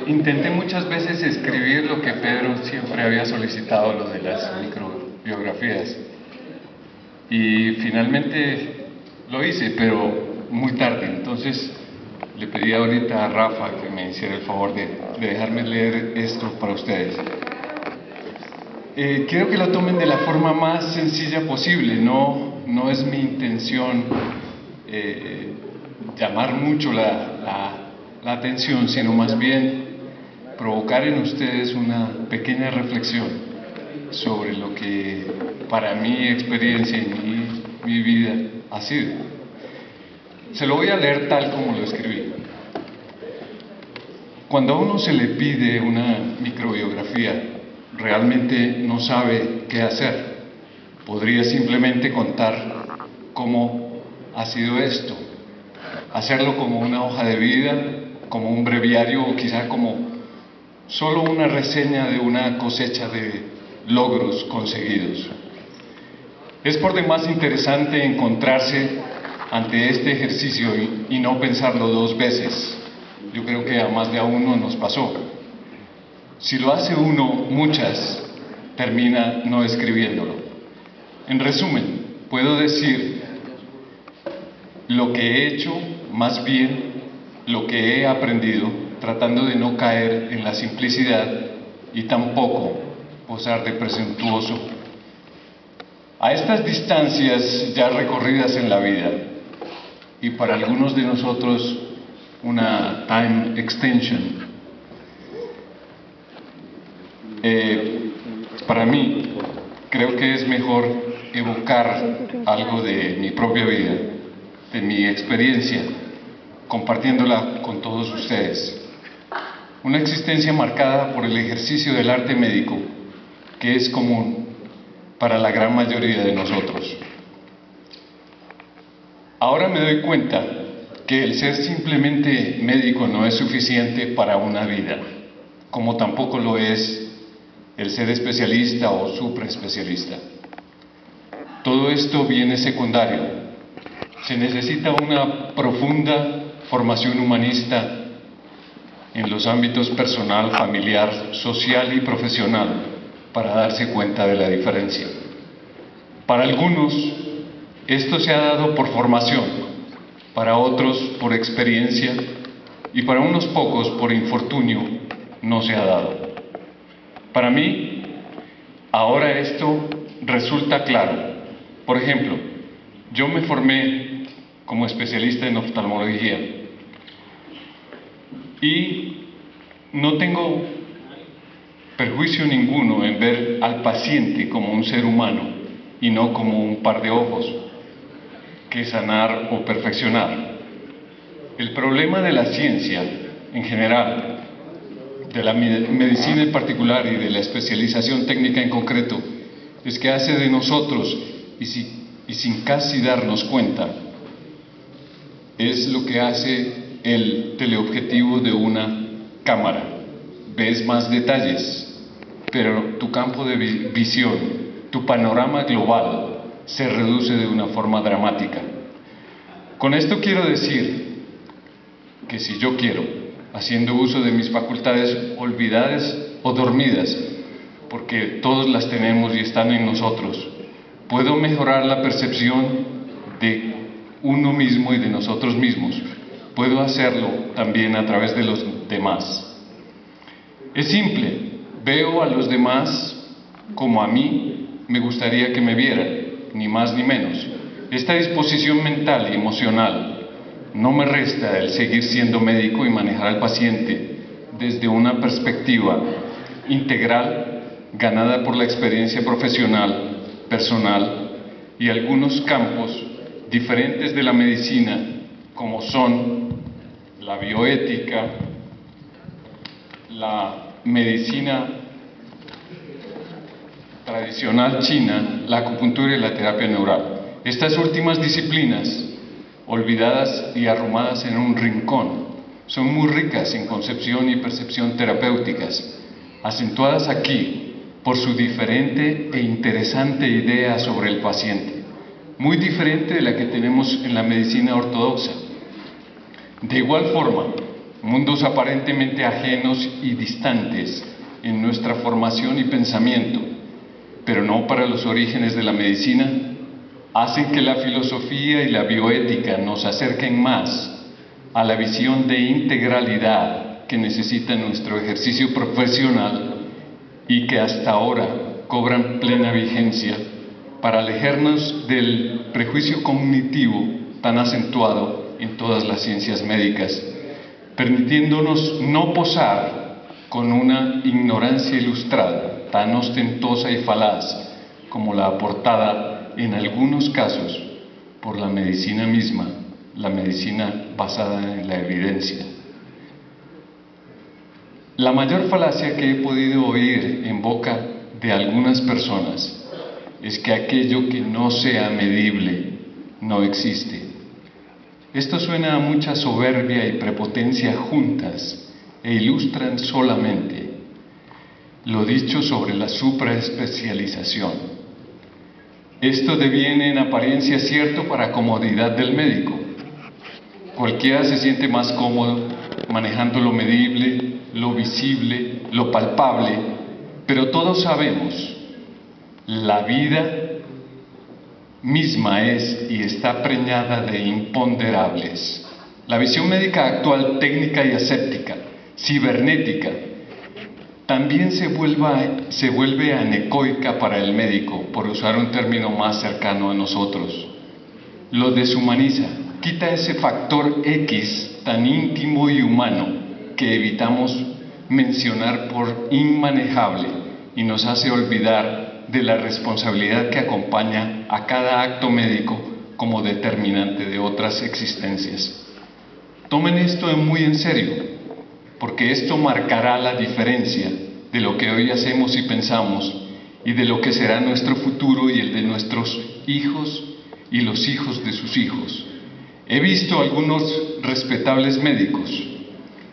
Intenté muchas veces escribir lo que Pedro siempre había solicitado, lo de las microbiografías, y finalmente lo hice, pero muy tarde. Entonces le pedí ahorita a Rafa que me hiciera el favor de dejarme leer esto para ustedes. Quiero que lo tomen de la forma más sencilla posible. No es mi intención llamar mucho la atención, sino más bien provocar en ustedes una pequeña reflexión sobre lo que para mi experiencia y mi vida ha sido. Se lo voy a leer tal como lo escribí. Cuando a uno se le pide una microbiografía, realmente no sabe qué hacer. Podría simplemente contar cómo ha sido esto, hacerlo como una hoja de vida, como un breviario, o quizá como solo una reseña de una cosecha de logros conseguidos. Es por demás interesante encontrarse ante este ejercicio y no pensarlo dos veces. Yo creo que a más de a uno nos pasó. Si lo hace uno muchas, termina no escribiéndolo. En resumen, puedo decir lo que he hecho, más bien lo que he aprendido, tratando de no caer en la simplicidad y tampoco posar de presuntuoso. A estas distancias ya recorridas en la vida, y para algunos de nosotros una time extension, para mí creo que es mejor evocar algo de mi propia vida, de mi experiencia, compartiéndola con todos ustedes. Una existencia marcada por el ejercicio del arte médico, que es común para la gran mayoría de nosotros. Ahora me doy cuenta que el ser simplemente médico no es suficiente para una vida, como tampoco lo es el ser especialista o supraespecialista. Todo esto viene secundario. Se necesita una profunda formación humanista en los ámbitos personal, familiar, social y profesional para darse cuenta de la diferencia. Para algunos, esto se ha dado por formación, para otros por experiencia y para unos pocos por infortunio no se ha dado. Para mí, ahora esto resulta claro. Por ejemplo, yo me formé como especialista en oftalmología y no tengo perjuicio ninguno en ver al paciente como un ser humano y no como un par de ojos que sanar o perfeccionar. El problema de la ciencia en general, de la medicina en particular y de la especialización técnica en concreto, es que hace de nosotros, y sin casi darnos cuenta, es lo que hace el teleobjetivo de una cámara. Ves más detalles, pero tu campo de visión, tu panorama global, se reduce de una forma dramática. Con esto quiero decir que si yo quiero, haciendo uso de mis facultades olvidadas o dormidas, porque todos las tenemos y están en nosotros, puedo mejorar la percepción de uno mismo y de nosotros mismos. Puedo hacerlo también a través de los demás. Es simple, veo a los demás como a mí me gustaría que me vieran, ni más ni menos. Esta disposición mental y emocional no me resta el seguir siendo médico y manejar al paciente desde una perspectiva integral ganada por la experiencia profesional, personal y algunos campos diferentes de la medicina, como son la bioética, la medicina tradicional china, la acupuntura y la terapia neural. Estas últimas disciplinas, olvidadas y arrumadas en un rincón, son muy ricas en concepción y percepción terapéuticas, acentuadas aquí por su diferente e interesante idea sobre el paciente, muy diferente de la que tenemos en la medicina ortodoxa. De igual forma, mundos aparentemente ajenos y distantes en nuestra formación y pensamiento, pero no para los orígenes de la medicina, hacen que la filosofía y la bioética nos acerquen más a la visión de integralidad que necesita nuestro ejercicio profesional y que hasta ahora cobran plena vigencia para alejarnos del prejuicio cognitivo tan acentuado en todas las ciencias médicas, permitiéndonos no posar con una ignorancia ilustrada tan ostentosa y falaz como la aportada en algunos casos por la medicina misma, la medicina basada en la evidencia. La mayor falacia que he podido oír en boca de algunas personas es que aquello que no sea medible no existe. Esto suena a mucha soberbia y prepotencia juntas e ilustran solamente lo dicho sobre la supraespecialización. Esto deviene en apariencia cierto para comodidad del médico. Cualquiera se siente más cómodo manejando lo medible, lo visible, lo palpable, pero todos sabemos, la vida misma es y está preñada de imponderables. La visión médica actual, técnica y aséptica, cibernética, también se vuelve anecoica para el médico, por usar un término más cercano a nosotros. Lo deshumaniza, quita ese factor X tan íntimo y humano que evitamos mencionar por inmanejable y nos hace olvidar de la responsabilidad que acompaña a cada acto médico como determinante de otras existencias. Tomen esto muy en serio, porque esto marcará la diferencia de lo que hoy hacemos y pensamos y de lo que será nuestro futuro y el de nuestros hijos y los hijos de sus hijos. He visto a algunos respetables médicos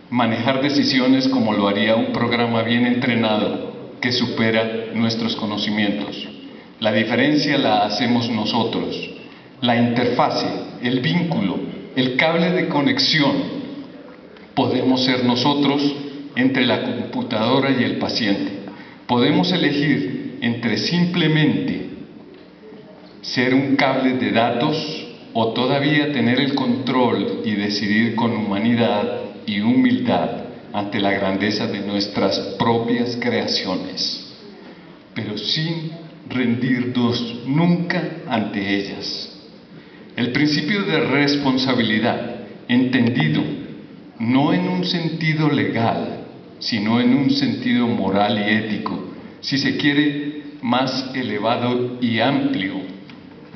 manejar decisiones como lo haría un programa bien entrenado que supera nuestros conocimientos. La diferencia la hacemos nosotros. La interfase, el vínculo, el cable de conexión podemos ser nosotros entre la computadora y el paciente. Podemos elegir entre simplemente ser un cable de datos o todavía tener el control y decidir con humanidad y humildad ante la grandeza de nuestras propias creaciones, pero sin rendirnos nunca ante ellas. El principio de responsabilidad, entendido no en un sentido legal, sino en un sentido moral y ético, si se quiere más elevado y amplio,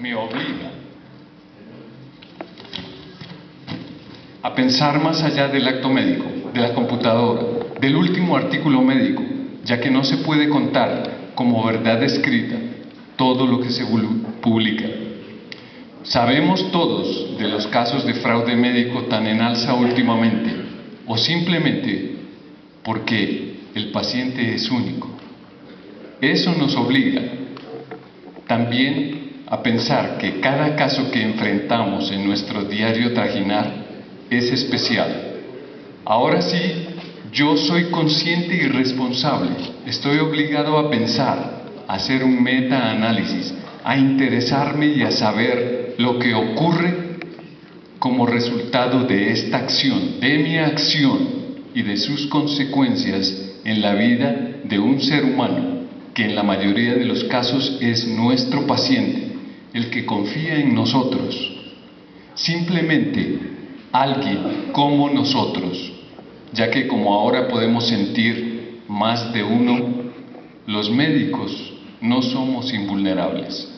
me obliga a pensar más allá del acto médico, de la computadora, del último artículo médico, ya que no se puede contar como verdad escrita todo lo que se publica. Sabemos todos de los casos de fraude médico tan en alza últimamente, o simplemente porque el paciente es único. Eso nos obliga también a pensar que cada caso que enfrentamos en nuestro diario trajinar es especial. Ahora sí, yo soy consciente y responsable. Estoy obligado a pensar, a hacer un metaanálisis, a interesarme y a saber lo que ocurre como resultado de esta acción, de mi acción y de sus consecuencias en la vida de un ser humano, que en la mayoría de los casos es nuestro paciente, el que confía en nosotros. Simplemente alguien como nosotros, ya que como ahora podemos sentir más de uno, los médicos no somos invulnerables.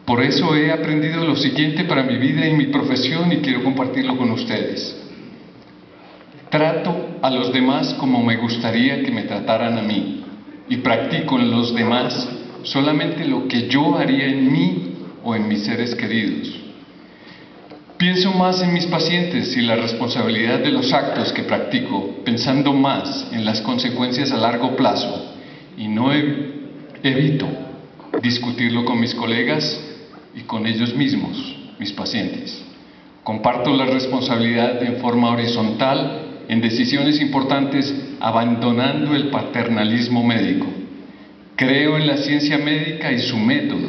Por eso he aprendido lo siguiente para mi vida y mi profesión y quiero compartirlo con ustedes. Trato a los demás como me gustaría que me trataran a mí y practico en los demás solamente lo que yo haría en mí o en mis seres queridos. Pienso más en mis pacientes y la responsabilidad de los actos que practico, pensando más en las consecuencias a largo plazo y no evito discutirlo con mis colegas y con ellos mismos, mis pacientes. Comparto la responsabilidad en forma horizontal en decisiones importantes, abandonando el paternalismo médico. Creo en la ciencia médica y su método,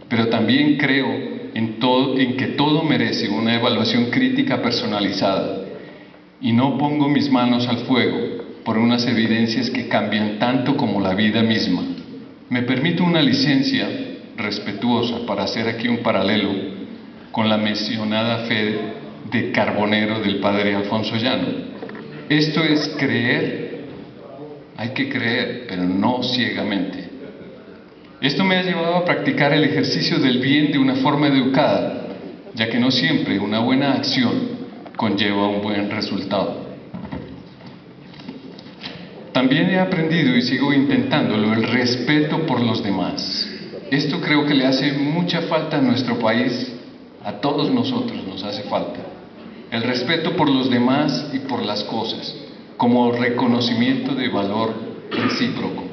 pero también creo en que todo merece una evaluación crítica personalizada, y no pongo mis manos al fuego por unas evidencias que cambian tanto como la vida misma. Me permito una licencia respetuosa para hacer aquí un paralelo con la mencionada fe de Carbonero del padre Alfonso Llano. Esto es creer, hay que creer, pero no ciegamente. Esto me ha llevado a practicar el ejercicio del bien de una forma educada, ya que no siempre una buena acción conlleva un buen resultado. También he aprendido y sigo intentándolo el respeto por los demás. Esto creo que le hace mucha falta a nuestro país, a todos nosotros nos hace falta. El respeto por los demás y por las cosas, como reconocimiento de valor recíproco,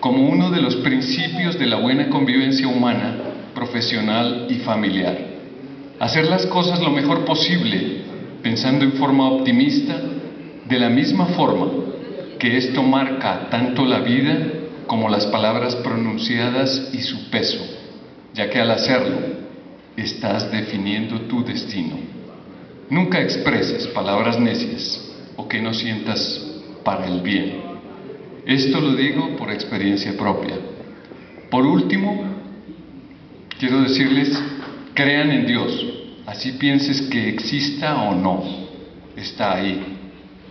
como uno de los principios de la buena convivencia humana, profesional y familiar. Hacer las cosas lo mejor posible, pensando en forma optimista, de la misma forma que esto marca tanto la vida como las palabras pronunciadas y su peso, ya que al hacerlo, estás definiendo tu destino. Nunca expreses palabras necias o que no sientas para el bien. Esto lo digo por experiencia propia. Por último, quiero decirles, crean en Dios, así pienses que exista o no, está ahí.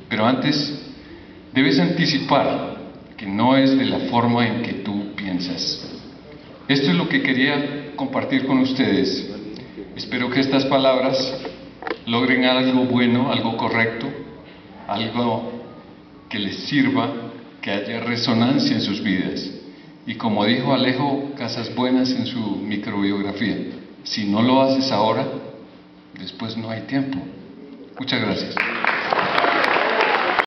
Pero antes, debes anticipar que no es de la forma en que tú piensas. Esto es lo que quería compartir con ustedes. Espero que estas palabras logren algo bueno, algo correcto, algo que les sirva, que haya resonancia en sus vidas. Y como dijo Alejo Casasbuenas en su microbiografía, si no lo haces ahora, después no hay tiempo. Muchas gracias.